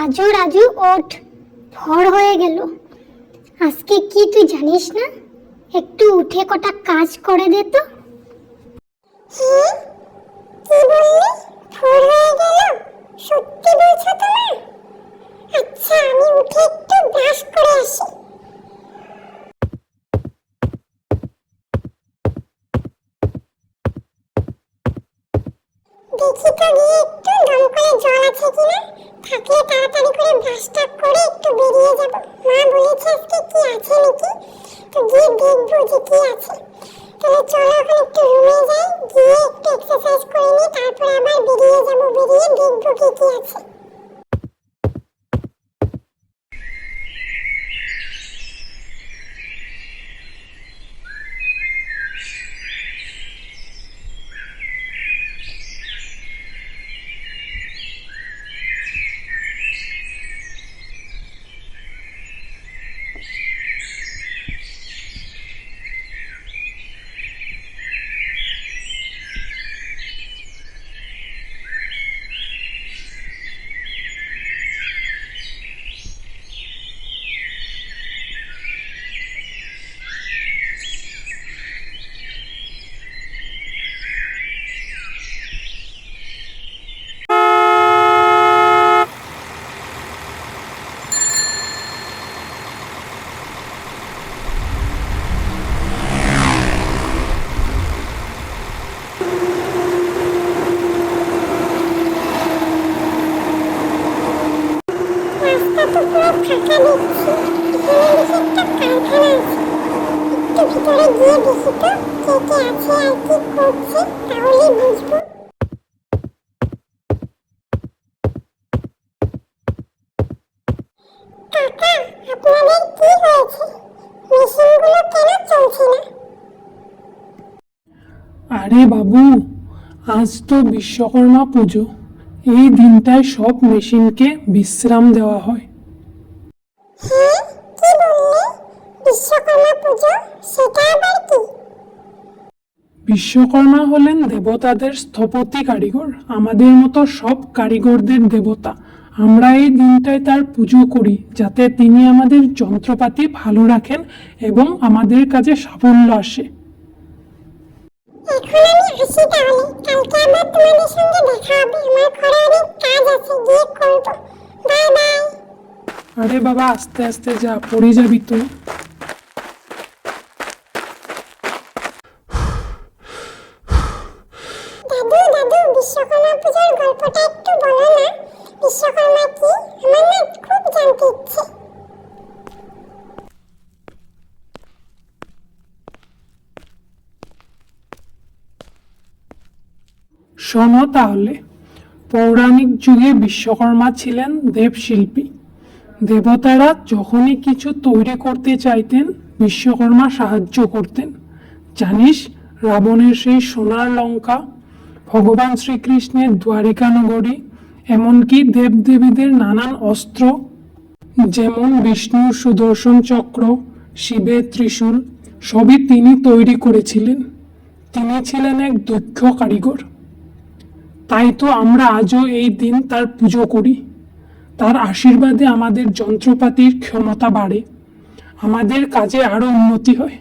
রাজু রাজু ওঠ, ভোর হয়ে গেল। আজকে কি তুই জানিস না? একটু উঠে কটা কাজ করে দে তো। হ্যাঁ, কি বললি? ভোর হয়ে গেল? সত্যি বলছো তোমরা? আচ্ছা, আমি উঠে একটু ব্রাশ করে আসি। দেখি তো গিয়ে একটু দমকলে জল আছে কিনা, থাকলে তাড়াতাড়ি করে ব্রাশটা করে একটু বেরিয়ে যাব। মা বলেছে আজকে কি আছে নাকি, তো গিয়ে দেখবো যে কি আছে। তাহলে চলো এখন একটু রুমে যাই, গিয়ে একটু এক্সারসাইজ করে নিই, তারপরে আবার বেরিয়ে যাব, বেরিয়ে দেখবো কি কি আছে। রাস্তা তো পুরো ফাঁকা দেখছি, এখানে দেখি একটা কারখানা আছে। একটু ভিতরে গিয়ে দেখি তো কে কে আছে আর কি করছে, তাহলে বুঝবো। কাকা, আপনাদের কি হয়েছে? মেশিনগুলো কেন চলছে না? আরে বাবু, আজ তো বিশ্বকর্মা পুজো। এই দিনটায় সব মেশিনকে বিশ্রাম দেওয়া হয়। হ্যাঁ, কি বললে? বিশ্বকর্মা পুজো? সেটা আবার কি? বিশ্বকর্মা হলেন দেবতাদের স্থপতি কারিগর, আমাদের মতো সব কারিগরদের দেবতা। আমরা এই দিনটায় তার পুজো করি যাতে তিনি আমাদের যন্ত্রপাতি ভালো রাখেন এবং আমাদের কাজে সাফল্য আসে। এখন আমি আসি তাহলে, কালকে আবার তোমাদের সঙ্গে দেখা হবে। আমার ঘরে অনেক কাজ আছে, গিয়ে করবো। Bye bye. আরে বাবা, আস্তে আস্তে যা, পড়ে যাবি তো। দাদু, বিশ্বকর্মা পূজার গল্পটা একটু বলো না। বিশ্বকর্মা কি? আমার না খুব জানতে ইচ্ছে। শোনো তাহলে, পৌরাণিক যুগে বিশ্বকর্মা ছিলেন দেবশিল্পী। দেবতারা যখনই কিছু তৈরি করতে চাইতেন বিশ্বকর্মা সাহায্য করতেন। জানিস, রাবণের সেই সোনার লঙ্কা, ভগবান শ্রীকৃষ্ণের দ্বারিকা নগরী, এমনকি দেবদেবীদের নানান অস্ত্র, যেমন বিষ্ণুর সুদর্শন চক্র, শিবের ত্রিশূল, সবই তিনি তৈরি করেছিলেন। তিনি ছিলেন এক দক্ষ কারিগর। তাই তো আমরা আজও এই দিন তার পুজো করি। তার আশীর্বাদে আমাদের যন্ত্রপাতির ক্ষমতা বাড়ে, আমাদের কাজে আরও উন্নতি হয়।